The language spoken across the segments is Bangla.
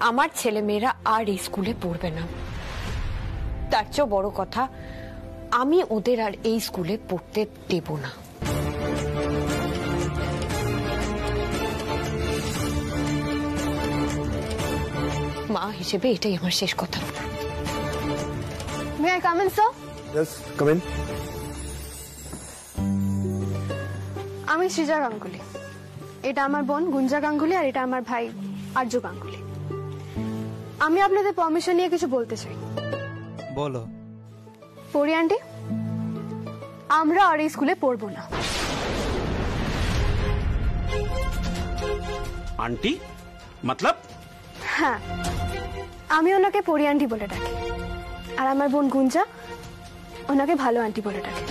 আমার ছেলে মেয়েরা আর এই স্কুলে পড়বে না। তার চেয়েও বড় কথা, আমি ওদের আর এই স্কুলে পড়তে দেব না। মা হিসেবে এটাই আমার শেষ কথা। May I come in, sir? Yes, come in. আমি সৃজা গাঙ্গুলি, এটা আমার বোন গুঞ্জা গাঙ্গুলি, আর এটা আমার ভাই আর্য গাঙ্গুলি। আমি আপনাদের পারমিশন নিয়ে কিছু বলতে চাই। বলো। পরি আন্টি, আমরা আর এই স্কুলে পড়বো না। আন্টি মতলব? হ্যাঁ, আমি ওনাকে পরি আন্টি বলে ডাকি, আর আমার বোন গুঞ্জা ওনাকে ভালো আন্টি বলে ডাকে।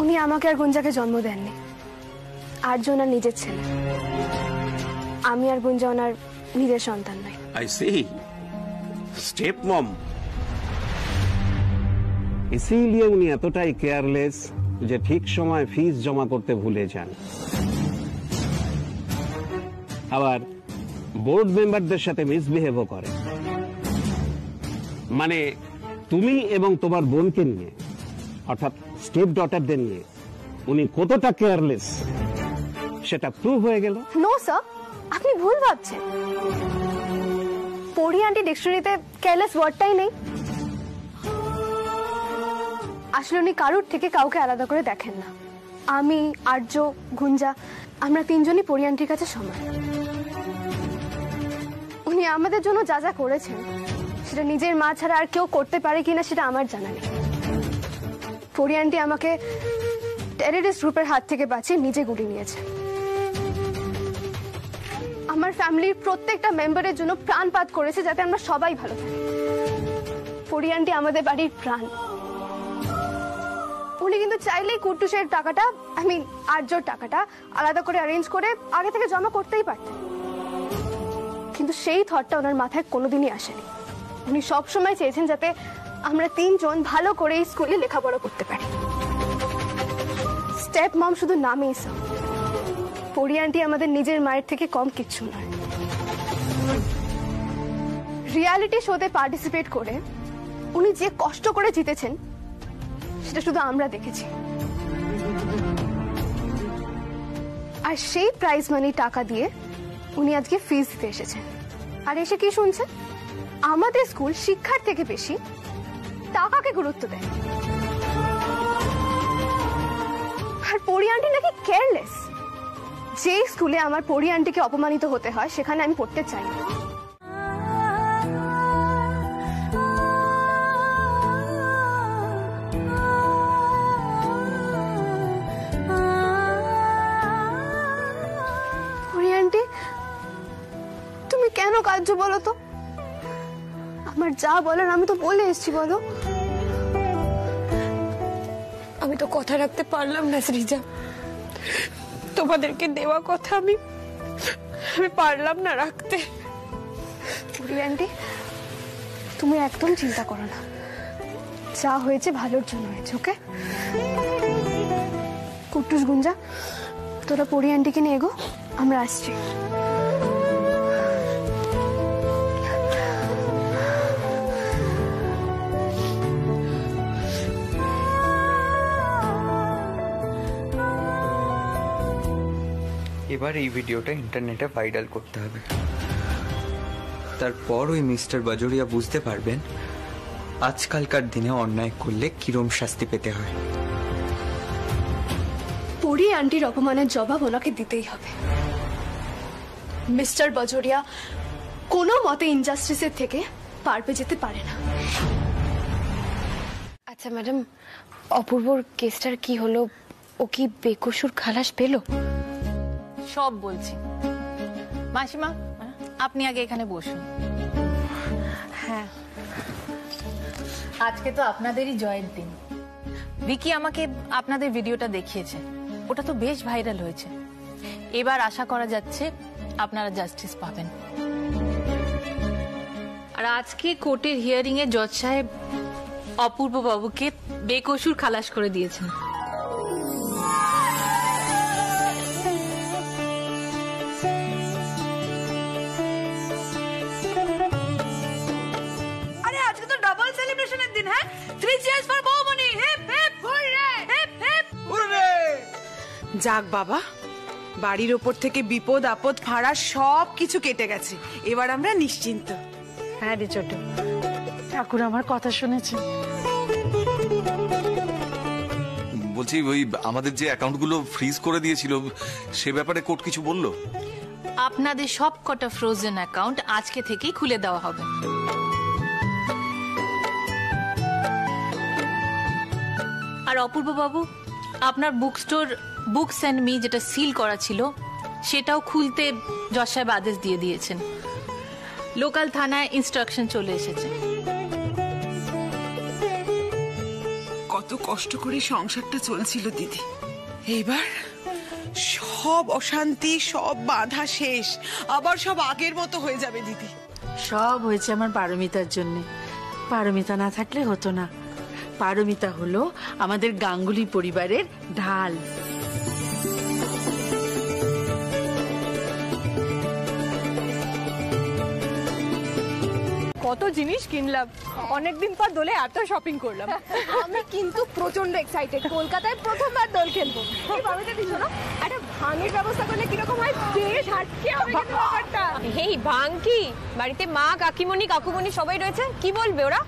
উনি আমাকে আর গুঞ্জাকে জন্ম দেননি, আর্য ওনার নিজের ছেলে। আমি আর গুঞ্জা ওনার নিজের সন্তান নয়। আই সি, স্টেপ মম। इसीलिए উনি এতটাই কেয়ারলেস যে ঠিক সময় ফিস জমা করতে ভুলে যান। আবার বোর্ড মেম্বারদের সাথে মিসবিহেভও করে। মানে তুমি এবং তোমার বোনকে নিয়ে, অর্থাৎ স্টেপ ডটারদের নিয়ে উনি কতটা কেয়ারলেস সেটা প্রুভ হয়ে গেল। নো স্যার, আপনি ভুল ভাবছেন। পরি আন্টি ডিকশনারিতে কেয়ারলেস ওয়ার্ডটাই নেই। আসলে উনি কারুর থেকে কাউকে আলাদা করে দেখেন না। আমি, আর্য, গুঞ্জা, আমরা তিনজনই পরি আন্টির কাছে সমান। উনি আমাদের জন্য যা যা করেছেন সেটা নিজের মা ছাড়া আর কেউ করতে পারে কিনা সেটা আমার জানা নেই। পরি আন্টি আমাকে টেররিস্ট গ্রুপের হাত থেকে বাঁচিয়ে নিজে গুলি নিয়েছে। আমার ফ্যামিলির প্রত্যেকটা মেম্বারের জন্য প্রাণপাত করেছে যাতে আমরা সবাই ভালো থাকি। পরি আন্টি আমাদের বাড়ির প্রাণ। উনি কিন্তু চাইলেই কুট্টুসের টাকাটা, আর্যর টাকাটা আলাদা করে অ্যারেঞ্জ করে আগে থেকে জমা করতেই পারতেন, কিন্তু সেই থটটা ওনার মাথায় কোনোদিনই আসেনি। উনি সবসময় চেয়েছেন যাতে আমরা তিনজন ভালো করে এই স্কুলে লেখাপড়া করতে পারি। স্টেপ মম শুধু নামেই স্যার। পরি আন্টি আমাদের নিজের মায়ের থেকে কম কিচ্ছু নয়। রিয়ালিটি শোতে পার্টিসিপেট করে উনি যে কষ্ট করে জিতেছেন সেটা শুধু আমরা দেখেছি। আর সেই প্রাইজ মানি টাকা দিয়ে উনি আজকে ফিস দিতে এসেছেন। আর এসে কি শুনছেন? আমাদের স্কুল শিক্ষার থেকে বেশি টাকাকে গুরুত্ব দেয়। আর পরি আন্টি নাকি কেয়ারলেস। যে স্কুলে আমার পরি আন্টিকে অপমানিত হতে হয় সেখানে আমি পড়তে চাই না। পরি আন্টি, তুমি কেন কাঁদছো বলো তো? আমার যা বলার আমি তো বলে এসেছি, বলো। আমি তো কথা রাখতে পারলাম না সৃজা। তোমাদেরকে দেওয়া কথা আমি পারলাম না রাখতে। পরি আন্টি, তুমি একদম চিন্তা করো না, যা হয়েছে ভালোর জন্য হয়েছে। ওকে কুট্টুস, গুঞ্জা, তোরা পরি আন্টিকে নিয়ে এগো, আমরা আসছি। এবার এই ভিডিওটা ইন্টারনেটে ভাইরাল করতে হবে, তারপর ওই মিস্টার বাজোরিয়া বুঝতে পারবেন আজকালকার দিনে অন্যায় করলে কিরম শাস্তি পেতে হয়। পরি আন্টির অপমানের জবাব ওনাকে দিতেই হবে। মিস্টার বাজোরিয়া কোনো মতে ইনজাস্টিসের থেকে পার পেয়ে যেতে পারে না। আচ্ছা ম্যাডাম, অপূর্বর কেসটার কি হলো? ও কি বেকসুর খালাস পেল? সব বলছি। মাসিমা, আপনি আগে এখানে বসুন। হ্যাঁ, আজকে তো আপনাদেরই জয়ের দিন। ভিকি আমাকে আপনাদের ভিডিওটা দেখিয়েছে, ওটা তো বেশ ভাইরাল হয়েছে। এবার আশা করা যাচ্ছে আপনারা জাস্টিস পাবেন। আর আজকে কোর্টের হিয়ারিং এ জজ সাহেব অপূর্ব বাবুকে বেকসুর খালাস করে দিয়েছেন। যাক বাবা, বাড়ির ওপর থেকে বিপদ আপদ ফাঁড়া সব কিছু কেটে গেছে, এবার আমরা নিশ্চিন্ত। হ্যাঁ রে ছোট, ঠাকুর আমার কথা শুনেছে। বলছি ওই আমাদের যে অ্যাকাউন্টগুলো ফ্রিজ করে দিয়েছিল সে ব্যাপারে কোর্ট কিছু বললো? আপনাদের সব কটা ফ্রোজেন অ্যাকাউন্ট আজকে থেকেই খুলে দেওয়া হবে। আর অপূর্ব বাবু, আপনার book store books and me যেটা সিল করা ছিল সেটাও খুলতে জজ সাহেব আদেশ দিয়ে দিয়েছেন। লোকাল থানায় ইনস্ট্রাকশন চলে এসেছে। কত কষ্ট করে সংসারটা চলছিল দিদি, এইবার সব অশান্তি সব বাধা শেষ, আবার সব আগের মতো হয়ে যাবে দিদি। সব হয়েছে আমার পারমিতার জন্য। পারমিতা না থাকলে হতো না। পারমিতা হলো আমাদের গাঙ্গুলি পরিবারের ঢাল। কত জিনিস কিনলাম, অনেকদিন পর দোলে এত শপিং করলাম। আমি কিন্তু প্রচন্ড এক্সাইটেড, কলকাতায় প্রথমবার দোল খেলবো। শোনো, একটা ভাঙের ব্যবস্থা করলে কিরকম হয়? বেশ হাটকে হবে কিন্তু ব্যাপারটা। এই ভাঙ কি? বাড়িতে মা, কাকিমণি, কাকুমণি সবাই রয়েছে, কি বলবে ওরা?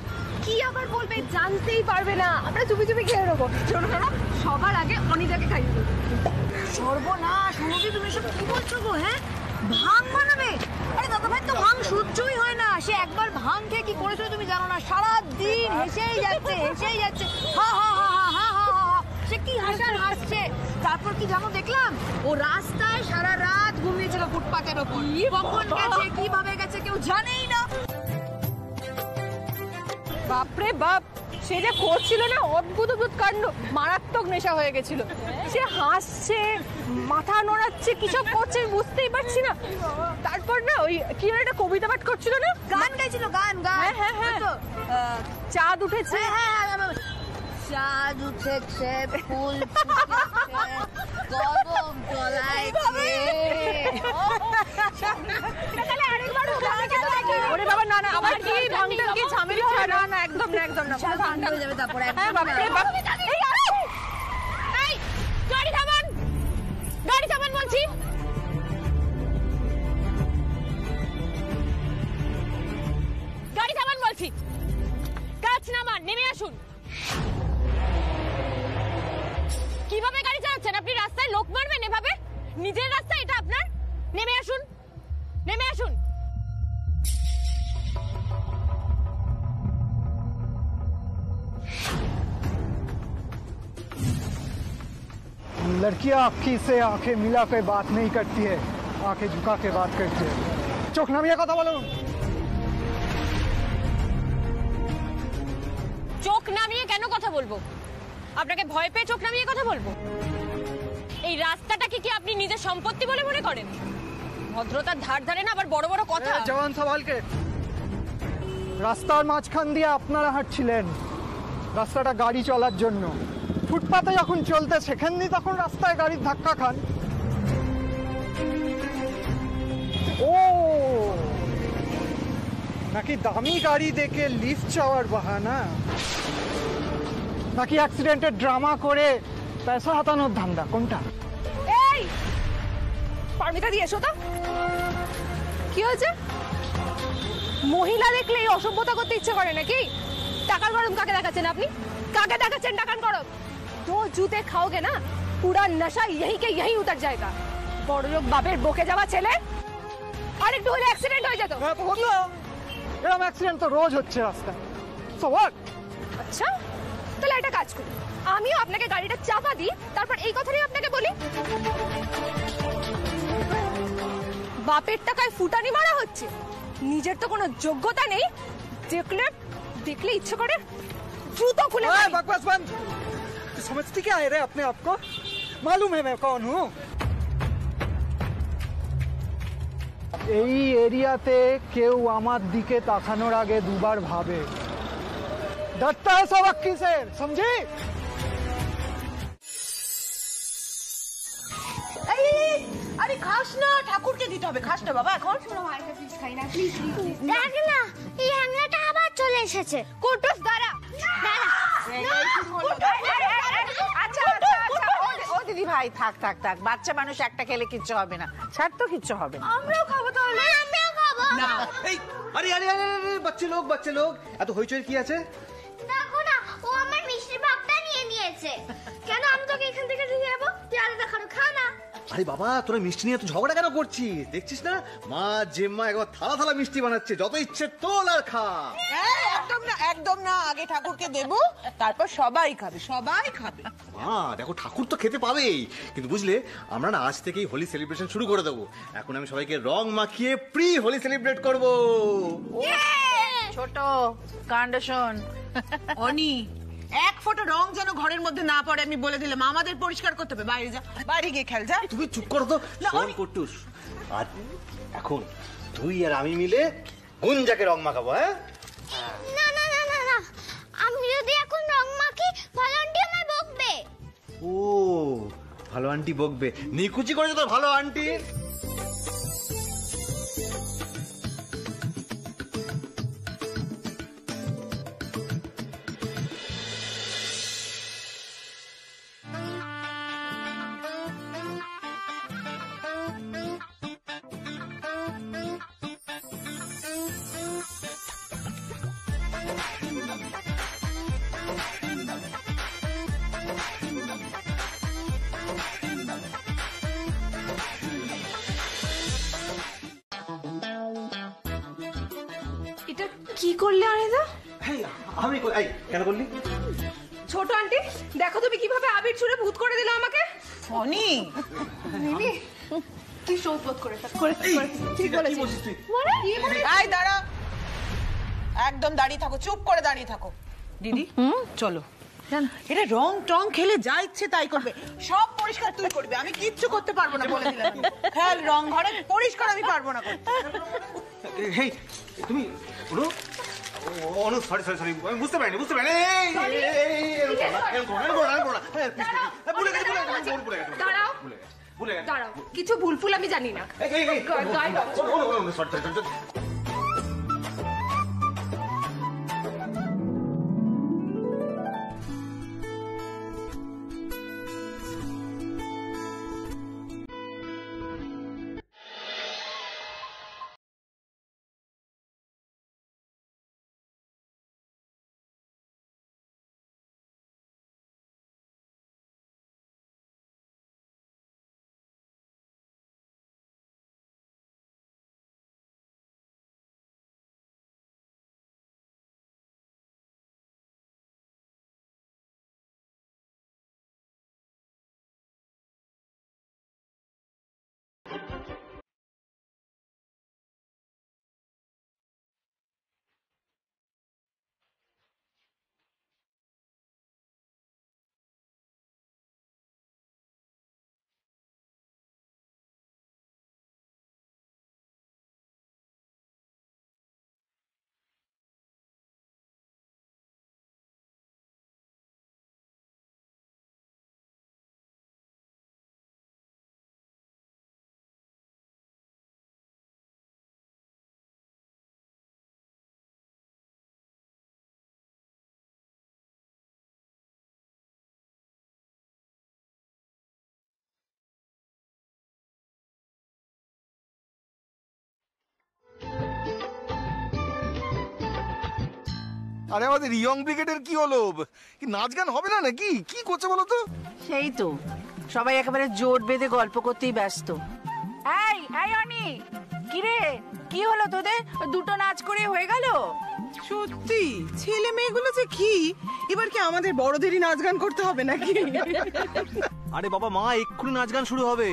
কি আবার বলবে জানতেই পারবে না, আমরা চুপি চুপি খেয়ে নেবো। শোনো শোনো, সবার আগে অনিতাকে খাইয়ে দেবো। সর্বনাশ, মুরগি তুমি সব কি বলছো গো? হ্যাঁ, ভাং বানাবে? আরে দাদা ভাই তো ভাং সহ্যই হয় না। সে একবার ভাং খেয়ে কি করেছিল তুমি জানো না? সারাদিন হেসেই যাচ্ছে হেসেই যাচ্ছে, হা হা হা হা হা হা হা। সে কি হাসার হাসছে। তারপর কি জানো দেখলাম, ও রাস্তায় সারা রাত ঘুমিয়েছিল ফুটপাতের ওপর। কখন গেছে কিভাবে গেছে কেউ জানেই না। বাপরে বাপ, সে যে করছিল না অদ্ভুত অদ্ভুত কাণ্ড, মারাত্মক নেশা হয়ে গেছিল। সে হাসছে, মাথা নড়াচ্ছে, কিসব করছে বুঝতেই পারছি না। তারপর না ওই কি একটা কবিতা পাঠ করছিল না, গান গাইছিল, গান গান। হ্যাঁ হ্যাঁ হ্যাঁ, চাঁদ উঠেছে। চাঁদ উঠেছে, ফুল গরম জলায়। ওরে বাবা, না না, আবার কি ভাঙটা কি ঝামেলা হয়? না না, একদম না একদম না, ভাঙটা হয়ে যাবে তারপরে। হ্যাঁ বাপরে বাপ, এই গাড়ি থামান, গাড়ি থামান বলছি। গাড়ি থামান বলছি, কাছ নামান, নেমে আসুন। কিভাবে গাড়ি চালাচ্ছেন আপনি? রাস্তায় লোক মারবেন এভাবে? নিজের রাস্তা এটা আপনার? নেমে আসুন, নেমে আসুন। लड़कियां आँखी से आंखें मिला के बात नहीं करती है, आंखें झुका के बात करती है। चोख नामिया কথা বলুন। চোখ নামিয়ে কেন কথা বলবো? আপনাকে ভয় পেয়ে চোখ নামিয়ে কথা বলবো? এই রাস্তাটাকে কি আপনি নিজের সম্পত্তি বলে মনে করেন? ভদ্রতার ধার ধারে না আবার বড় বড় কথা। জওয়ান সওয়ালকে রাস্তার মাঝখান দিয়ে আপনারা হাঁটছিলেন রাস্তাটা গাড়ি চলার জন্য। ফুটপাতে যখন চলতে শেখেননি তখন রাস্তায় গাড়ির ধাক্কা খান। ও নাকি দামি গাড়ি দেখে লিফট চাওয়ার বাহানা, নাকি অ্যাক্সিডেন্টের ড্রামা করে পয়সা হাতানোর ধান্দা, কোনটা? এই পারমিতা দিয়ে এসো তো। কি হয়েছে? মহিলা দেখলে এই অসভ্যতা করতে ইচ্ছে করে নাকি? টাকার গরম কাকে দেখাচ্ছেন আপনি? কাকে দেখাচ্ছেন টাকার গরম? दो जूते खाओगे ना, पूरा नशा यही के यही उतर जाएगा। बड़ लोग बापेर बोके जावा ছেলে, আর একটু হলে অ্যাক্সিডেন্ট হয়ে যেত। এরকম অ্যাক্সিডেন্ট তো রোজ হচ্ছে রাস্তায়। So what? আচ্ছা তাহলে একটা কাজ করি, আমিও আপনাকে গাড়িটা চাপা দিই, তারপর এই কথাটাই আপনাকে বলি। বাপের টাকায় ফুটানি মারা হচ্ছে, নিজের তো কোনো যোগ্যতা নেই, দেখলে দেখলে ইচ্ছে করে জুতো খুলে মারি। बकवास बंद। समझती क्या है रे अपने आप को? मालूम है मैं कौन हूँ? এই এরিয়াতে কেউ আমার দিকে তাকানোর আগে দুবার ভাবে। डरता है सब अक्की से, समझी? আরে খাস না, ঠাকুরকে দিতে হবে, খাস না বাবা এখন। দেখ না, এই হ্যাংলাটা আবার চলে এসেছে। কুটুস দাঁড়া, আচ্ছা আচ্ছা আচ্ছা, ও দিদি দিদি ভাই থাক থাক থাক, বাচ্চা মানুষ একটা খেলে কিচ্ছু হবে না, ছাড় তো কিচ্ছু হবে না। আমরাও খাবো তাহলে। আমিও খাবো। এই আরে আরে আরে বাচ্চা লোক এত হইচই কি আছে? দেখো না, ও আমার মিষ্টির ভাগটা নিয়ে নিয়েছে। কেন আমি তোকে এখান থেকে দিয়ে যাবো? তুই আলাদা খা না। আরে বাবা, তোরা মিষ্টি নিয়ে তো ঝগড়া কেন করছিস? দেখছিস না মা জেম্মা একবার থালা থালা মিষ্টি বানাচ্ছে, যত ইচ্ছে তোল আর খা। একদম না, একদম না, আগে ঠাকুরকে দেবো, তারপর সবাই খাবে, সবাই খাবে। মা দেখো, ঠাকুর তো খেতে পাবেই, কিন্তু বুঝলে আমরা না আজ থেকেই হোলি সেলিব্রেশন শুরু করে দেবো। এখন আমি সবাইকে রং মাখিয়ে প্রি হোলি সেলিব্রেট করবো। ছোট কাণ্ড শোন, অনি, এক ফোঁটা রং যেন ঘরের মধ্যে না পড়ে, আমি বলে দিলাম। আমাদের পরিষ্কার করতে হবে, বাইরে যা, বাইরে গিয়ে খেল যা। তুমি চুপ করো তো। শোন কুট্টুস, আর এখন তুই আর আমি মিলে গুঞ্জাকে রং মাখাবো। হ্যাঁ, না না না না না, আমি যদি এখন রং মাখি ভালো আন্টি আমায় বকবে। ও ভালো আন্টি বকবে? নিকুচি করেছে তো ভালো আন্টি। এটা কি করলে আরেদা? আমি এই কেন করলি? ছোট আন্টি দেখো তুমি কিভাবে আবির ছুঁড়ে ভূত করে দিল আমাকে। অনি, মিমি তুই শোধ করে ঠিক বলেছিস। এই দাঁড়া, একদম দাঁড়িয়ে থাকো, চুপ করে দাঁড়িয়ে থাকো। দিদি চলো, এটা রং টং খেলে যা ইচ্ছে তাই করবে, সব পরিষ্কার তুই করবি, আমি কিচ্ছু করতে পারবো না বলে দিলাম। খেল রং ঘরে পরিষ্কার আমি পারবো না করতে। হেই তুমি বলো। অনু সরি আমি বুঝতে পারিনি। দাঁড়াও, কিছু ভুলফুল আমি জানি না। আরে আমাদের ইয়ং ব্রিগেডের কি হলো? কি নাচ গান হবে না নাকি? কি করছে বলো তো? সেই তো সবাই একেবারে জোট বেঁধে গল্প করতেই ব্যস্ত। এই অনি, কি রে, কি হলো তোদের? দুটো নাচ করে হয়ে গেল? সত্যি ছেলে মেয়েগুলো যে কি, এবার কি আমাদের বড়দেরই নাচ গান করতে হবে নাকি? আরে বাবা মা, এক্ষুনি নাচ গান শুরু হবে,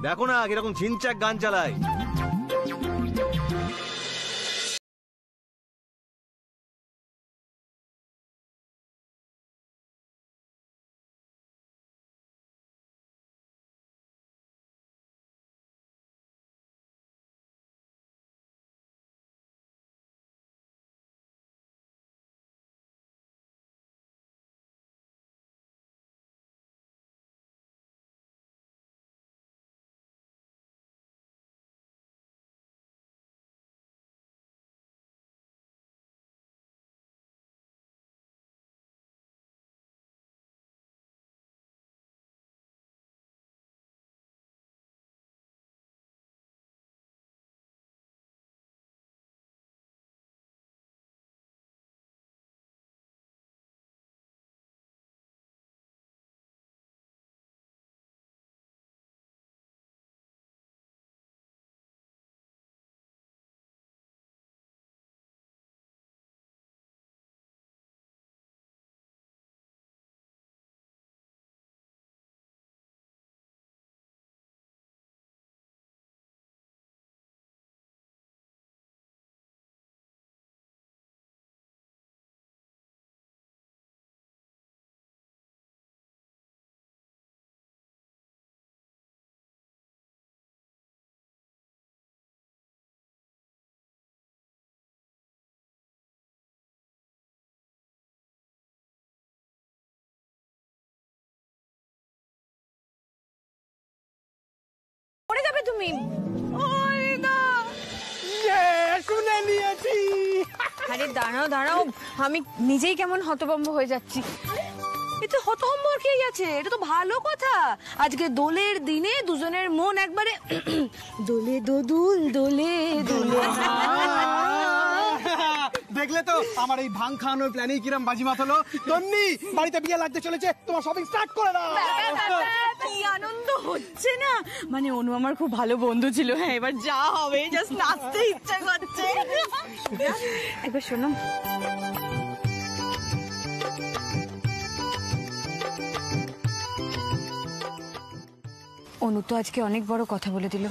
দেখো না কিরকম ঝিনচাক গান চালায়। তুমি? শুনে নিয়েছি। আরে দাঁড়াও দাঁড়াও, আমি নিজেই কেমন হতভম্ব হয়ে যাচ্ছি। এতে হতভম্ব কি আছে? এটা তো ভালো কথা। আজকে দোলের দিনে দুজনের মন একবারে দোলে দোদুল দোলে দোলে। দেখলে তো আমার এই ভাং খাওয়ানোর প্ল্যানিং কিরম বাজিমাত হলো। তন্নি, বাড়িতে বিয়ে লাগতে চলেছে, তোমার শপিং স্টার্ট করে দাও। কি আনন্দ হচ্ছে না, মানে অনু আমার খুব ভালো বন্ধু ছিল। হ্যাঁ, এবার যা হবে জাস্ট নাচতে ইচ্ছা করছে। একবার শোনো, অনু তো আজকে অনেক বড় কথা বলে দিল,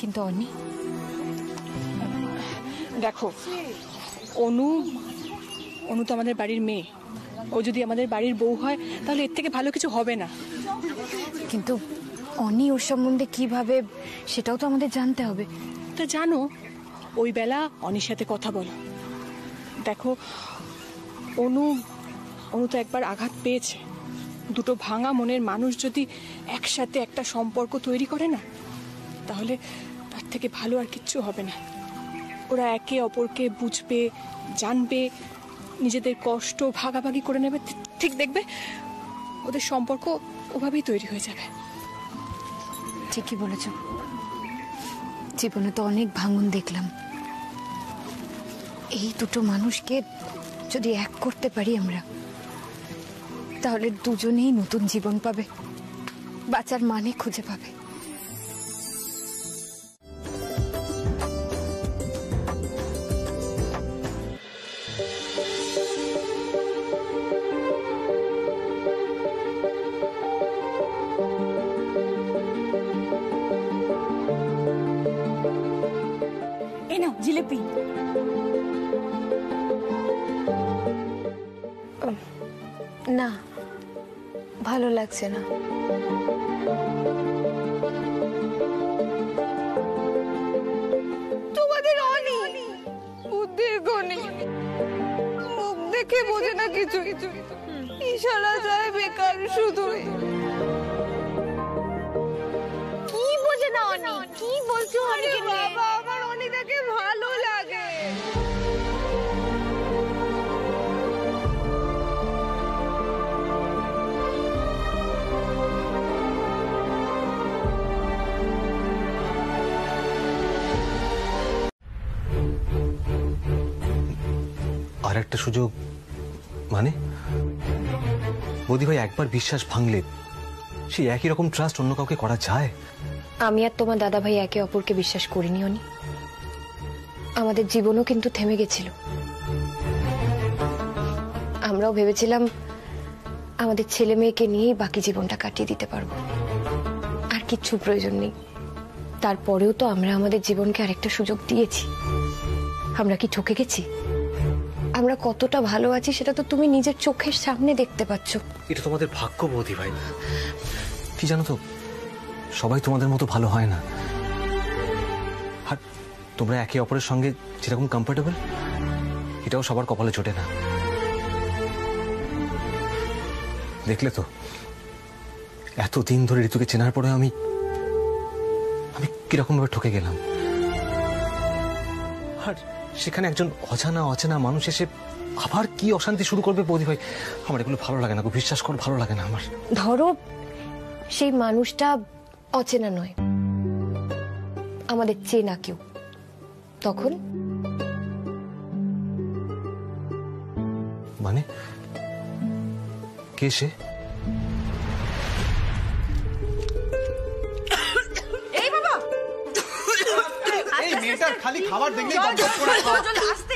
কিন্তু অনি দেখো, অনু তো আমাদের বাড়ির মেয়ে। ও যদি আমাদের বাড়ির বউ হয় তাহলে এর থেকে ভালো কিছু হবে না। কিন্তু অনি ওর সম্বন্ধে কি ভাবে সেটাও তো আমাদের জানতে হবে। তা জানো, ওই বেলা অনির সাথে কথা বলো। দেখো, অনু তো একবার আঘাত পেয়েছে। দুটো ভাঙা মনের মানুষ যদি একসাথে একটা সম্পর্ক তৈরি করে না, তাহলে তার থেকে ভালো আর কিচ্ছু হবে না। ওরা একে অপরকে বুঝবে, জানবে, নিজেদের কষ্ট ভাগাভাগি করে নেবে। ঠিক দেখবে ওদের সম্পর্ক ওভাবেই তৈরি হয়ে যাবে। ঠিকই বলেছ, জীবনে তো অনেক ভাঙন দেখলাম। এই দুটো মানুষকে যদি এক করতে পারি আমরা, তাহলে দুজনেই নতুন জীবন পাবে, বাঁচার মানে খুঁজে পাবে। এই নাও জিলিপি। না, ভালো লাগছে না। তোমাদের অনি বুদ্ধির গণি, মুখ দেখে বোঝে না কিছু, ইশারা যায় বেকার শুধুই। কি বোঝে না অনি? কি বলছো অনিকে নিয়ে? বাবা, আমার অনিদাকে ভালো লাগে। আর একটা সুযোগ মানে বৌদি ভাই, একবার বিশ্বাস ভাঙলে সেই একই রকম ট্রাস্ট অন্য কাউকে করা যায়? আমি আর তোমার দাদা ভাই একে অপরকে বিশ্বাস করিনি অনি। আমাদের জীবনও কিন্তু থেমে গেছিল। আমরাও ভেবেছিলাম আমাদের ছেলে মেয়েকে নিয়েই বাকি জীবনটা কাটিয়ে দিতে পারবো, আর কিচ্ছু প্রয়োজন নেই। তারপরেও তো আমরা আমাদের জীবনকে আরেকটা সুযোগ দিয়েছি। আমরা কি ঠকে গেছি? আমরা কতটা ভালো আছি সেটা তো তুমি নিজের চোখের সামনে দেখতে পাচ্ছ। এটা তোমাদের ভাগ্য বৌদি ভাই। কি জানো তো, সবাই তোমাদের মতো ভালো হয় না। আর তোমরা একে অপরের সঙ্গে যেরকম কমফোর্টেবল, এটাও সবার কপালে জোটে না। দেখলে তো, এতদিন ধরে ঋতুকে চেনার পরে আমি কিরকম ভাবে ঠকে গেলাম। আর সেখানে একজন অচেনা মানুষ এসে আবার কি অশান্তি শুরু করবে বৌদি ভাই, আমার এগুলো ভালো লাগে না। বিশ্বাস কর, ভালো লাগে না আমার। ধরো সেই মানুষটা অচেনা নয়, আমাদের চেনা কেউ, তখন মানে কে সে? এই বাবা, এই মেয়েটার খালি খাবার দেখলেই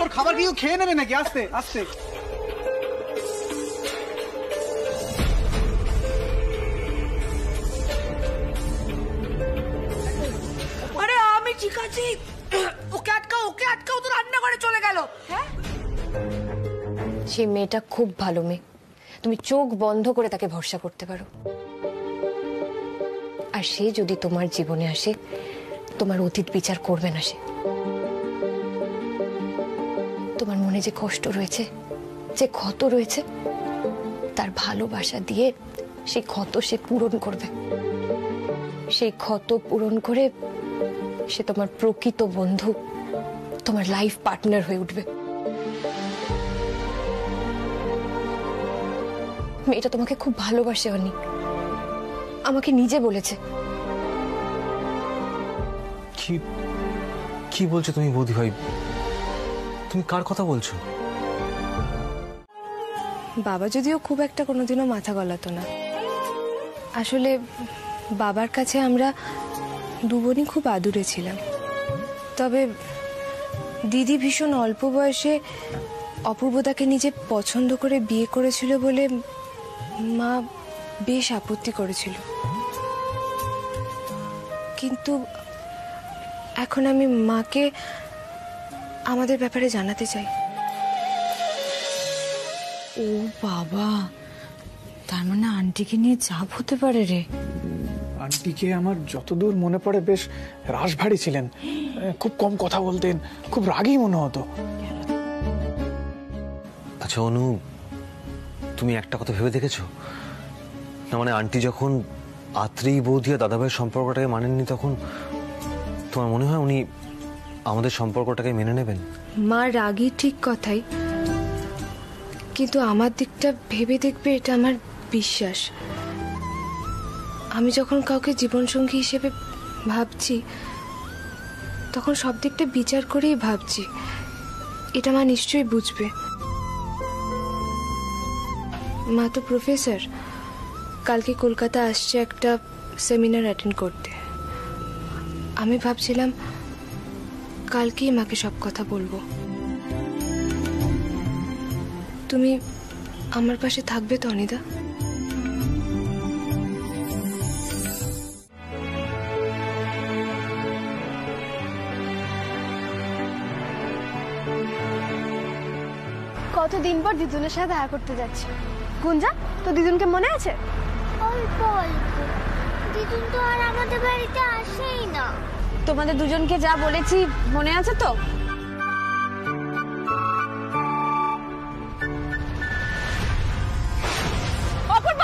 তোর খাবার কি খেয়ে নেবে নাকি? আস্তে আস্তে। আরে আমি ঠিক আছি, ওকে আটকাও, তো রান্না করে চলে গেল। হ্যাঁ, সেই মেয়েটা খুব ভালো মেয়ে, তুমি চোখ বন্ধ করে তাকে ভরসা করতে পারো। আর সে যদি তোমার জীবনে আসে, তোমার অতীত বিচার করবে না। সে তোমার মনে যে কষ্ট রয়েছে, যে ক্ষত রয়েছে, তার ভালোবাসা দিয়ে সেই ক্ষত সে পূরণ করবে। সেই ক্ষত পূরণ করে সে তোমার প্রকৃত বন্ধু, তোমার লাইফ পার্টনার হয়ে উঠবে। মেয়েটা তোমাকে খুব ভালোবাসে অনি, আমাকে নিজে বলেছে। কি কি বলছো তুমি বৌদি ভাই? তুমি কার কথা বলছো? বাবা যদিও খুব একটা কোনোদিনও মাথা গলাতো না। আসলে বাবার কাছে আমরা দু বোনই খুব আদুরে ছিলাম। তবে দিদি ভীষণ অল্প বয়সে অপূর্বদাকে নিজে পছন্দ করে বিয়ে করেছিল বলে মা বেশ আপত্তি করেছিল। কিন্তু এখন আমি মাকে আমাদের ব্যাপারে জানাতে চাই। ও বাবা, তার মানে আন্টিকে নিয়ে চাপ হতে পারে রে। আন্টিকে আমার যতদূর মনে পড়ে বেশ রাশভারী ছিলেন, খুব কম কথা বলতেন, খুব রাগী মনে হতো। আচ্ছা অনু, তুমি একটা কথা ভেবে দেখেছো না, মানে আন্টি যখন আত্রি বৌদি আর দাদাভাইয়ের সম্পর্কটাকে মানেননি, তখন তোমার মনে হয় উনি আমাদের সম্পর্কটাকে মেনে নেবেন? মা রাগী ঠিক কথাই, কিন্তু আমার দিকটা ভেবে দেখবে এটা আমার বিশ্বাস। আমি যখন কাউকে জীবনসঙ্গী হিসেবে ভাবছি তখন সব দিকটা বিচার করেই ভাবছি, এটা মা নিশ্চয়ই বুঝবে। মা তো প্রফেসর, কালকে কলকাতা আসছে একটা সেমিনার অ্যাটেন্ড করতে। আমি ভাবছিলাম কালকেই মাকে সব কথা বলবো। তুমি আমার পাশে থাকবে তো অনিদা? কতদিন পর দিদুনের সাথে দেখা করতে যাচ্ছি। গুঞ্জা, তো দিদুনকে মনে আছে? অল্প অল্প। দিদুন তো আর আমাদের বাড়িতে আসেই না। তোমাদের দুজনকে যা বলেছি মনে আছে তো? অপূর্ব,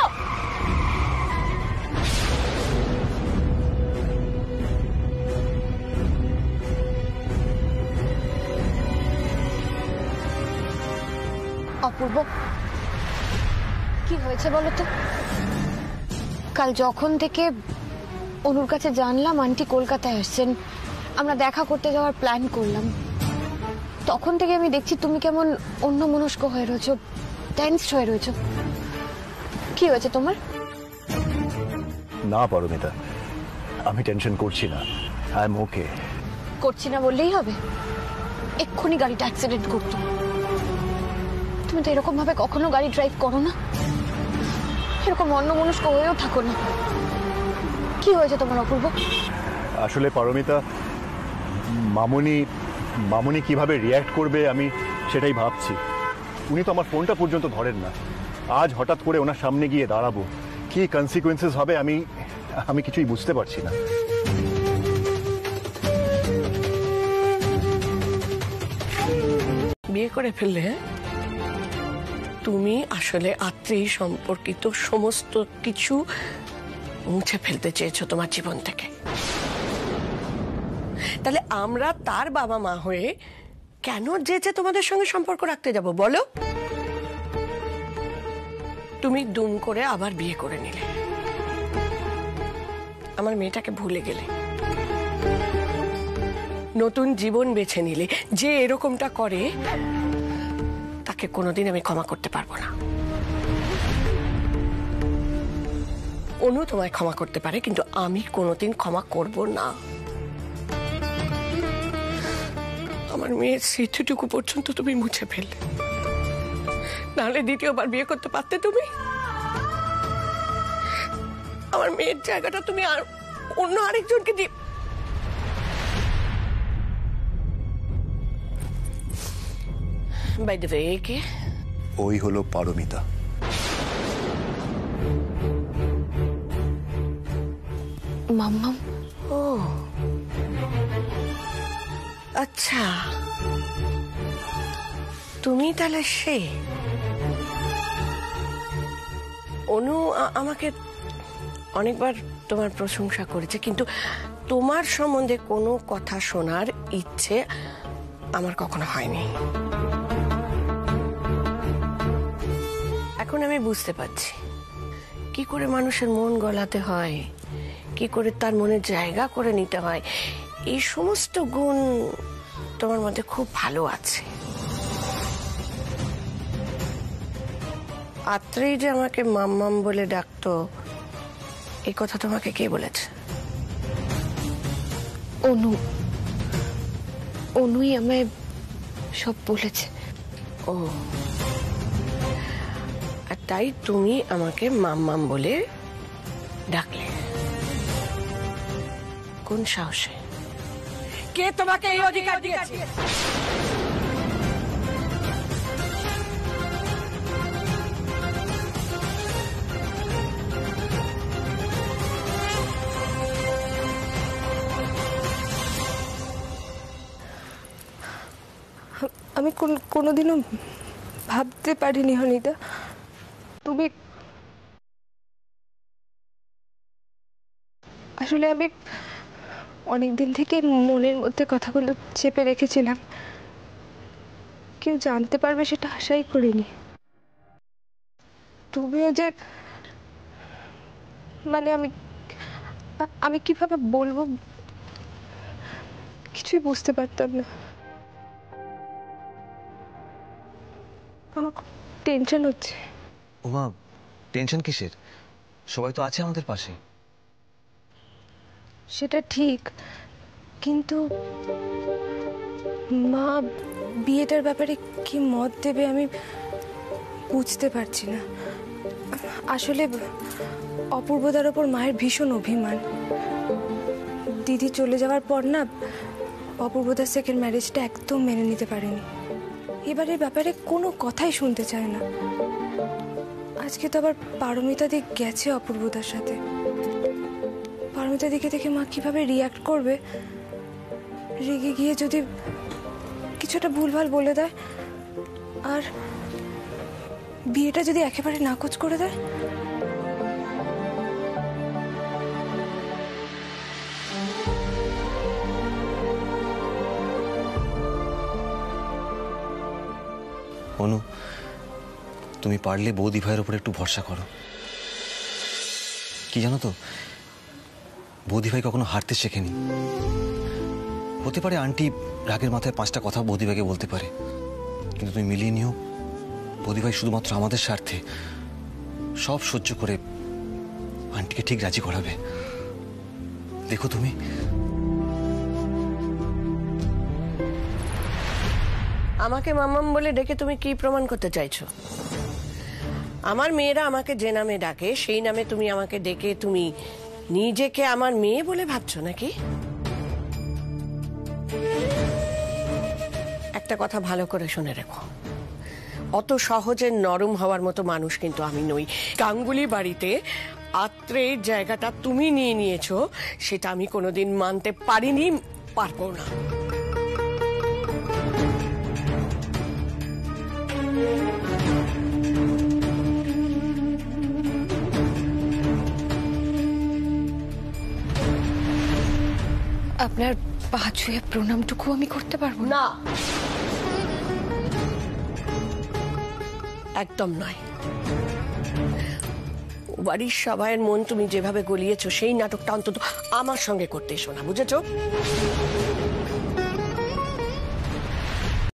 অপূর্ব কি হয়েছে বলো তো? কাল যখন থেকে অনুর কাছে জানলাম আন্টি কলকাতায় আসছেন, আমরা দেখা করতে যাওয়ার প্ল্যান করলাম, তখন থেকে আমি দেখছি তুমি কেমন অন্যমনস্ক হয়ে রয়েছো, টেনসড হয়ে রয়েছো। কি হয়েছে তোমার? না পারমিতা, আমি টেনশন করছি না, আই এম ওকে। করছি না বললেই হবে? এক্ষুনি গাড়িটা অ্যাক্সিডেন্ট করতো। তুমি তো এরকম ভাবে কখনো গাড়ি ড্রাইভ করো না, এরকম অন্যমনস্ক হয়েও থাকো না। কি হয়েছে তোমার অপূর্ব? আসলে পারমিতা, মামনি কিভাবে রিয়্যাক্ট করবে আমি সেটাই ভাবছি। উনি তো আমার ফোনটা পর্যন্ত ধরেন না। আজ হঠাৎ করে ওনার সামনে গিয়ে দাঁড়াবো, কি কনসিকুয়েন্সেস হবে আমি কিছুই বুঝতে পারছি না। বিয়ে করে ফেললে? তুমি আসলে আত্মী সম্পর্কিত সমস্ত কিছু মুছে ফেলতে চেয়েছো তোমার জীবন থেকে। তাহলে আমরা তার বাবা মা হয়ে কেন যে তোমাদের সঙ্গে সম্পর্ক রাখতে যাব বলো? তুমি দুম করে আবার বিয়ে করে নিলে, আমার মেয়েটাকে ভুলে গেলে, নতুন জীবন বেছে নিলে। যে এরকমটা করে তাকে কোনোদিন আমি ক্ষমা করতে পারবো না। অনু তোমায় ক্ষমা করতে পারে, কিন্তু আমি কোনোদিন ক্ষমা করব না। আমার মেয়ের স্মৃতিটুকু পর্যন্ত তুমি মুছে ফেললে, নাহলে দ্বিতীয়বার বিয়ে করতে পারতে তুমি। আমার মেয়ের জায়গাটা তুমি আর অন্য আরেকজনকে দিয়ে। বাই দ্য ওয়ে, কে? ওই হলো পারমিতা। মাম্মাম। ও আচ্ছা, তুমি তাহলে সে। অনু আমাকে অনেকবার তোমার প্রশংসা করেছে, কিন্তু তোমার সম্বন্ধে কোনো কথা শোনার ইচ্ছে আমার কখনো হয়নি। এখন আমি বুঝতে পারছি কি করে মানুষের মন গলাতে হয়, কি করে তার মনে জায়গা করে নিতে হয়। এই সমস্ত গুণ তোমার মধ্যে খুব ভালো আছে। আত্রেই যে আমাকে মাম্মাম বলে ডাকতো, এই কথা তোমাকে কে বলেছে? অনুই আমায় সব বলেছে। ও, আর তাই তুমি আমাকে মাম্মাম বলে ডাকলে? কোন সাহসে? কে তোমাকে এই অধিকার দিয়েছে? আমি কোনোদিনও ভাবতে পারিনি অনিতা তুমি। আসলে আমি অনেকদিন থেকে মনের মধ্যে কথাগুলো চেপে রেখেছিলাম, কেউ জানতে পারবে সেটা আশাই করিনি। তুমিও যে, মানে আমি কিভাবে বলবো কিছুই বুঝতে পারতাম না। আমার খুব টেনশন হচ্ছে। ওমা, টেনশন কিসের? সবাই তো আছে আমাদের পাশে। সেটা ঠিক, কিন্তু মা বিয়েটার ব্যাপারে কি মত দেবে আমি বুঝতে পারছি না। আসলে অপূর্বদার ওপর মায়ের ভীষণ অভিমান। দিদি চলে যাওয়ার পর না অপূর্বদার সেকেন্ড ম্যারেজটা একদম মেনে নিতে পারেনি। এবারের ব্যাপারে কোনো কথাই শুনতে চায় না। আজকে তো আবার পারমিতা দি গেছে অপূর্বদার সাথে। পারমিতা দিকে দেখে মা কিভাবে রিয়াক্ট করবে? রেগে গিয়ে যদি কিছুটা ভুলভাল বলে দেয়, আর বিয়েটা যদি একেবারে নাকচ করে দেয়। অনু, তুমি পারলে বৌদি ভাইয়ের উপর একটু ভরসা করো। কি জানো তো, বৌদি ভাই কখনো হারতে শেখেনি। হতে পারে আন্টি রাগের মাথায় 5টা কথা বৌদি ভাইকে বলতে পারে, কিন্তু তুমি মিলিয়ে নিও, বৌদি ভাই শুধুমাত্র আমাদের স্বার্থে সব সহ্য করে আন্টিকে ঠিক রাজি করাবে। দেখো তুমি। আমাকে মাম্মাম বলে ডেকে তুমি কি প্রমাণ করতে চাইছো? আমার মেয়েরা আমাকে যে নামে ডাকে সেই নামে তুমি আমাকে ডেকে তুমি নিজেকে আমার মেয়ে বলে ভাবছো নাকি? একটা কথা ভালো করে শুনে রেখো, অত সহজে নরম হওয়ার মতো মানুষ কিন্তু আমি নই। গাঙ্গুলি বাড়িতে আত্রের জায়গাটা তুমি নিয়ে নিয়েছো, সেটা আমি কোনোদিন মানতে পারিনি, পারবো না। আপনার পা ছুঁয়ে প্রণামটুকু আমি করতে পারবো না? একদম নয়। বাড়ির সবাইয়ের মন তুমি যেভাবে গলিয়েছো সেই নাটকটা অন্তত আমার সঙ্গে করতে এসো না, বুঝেছো?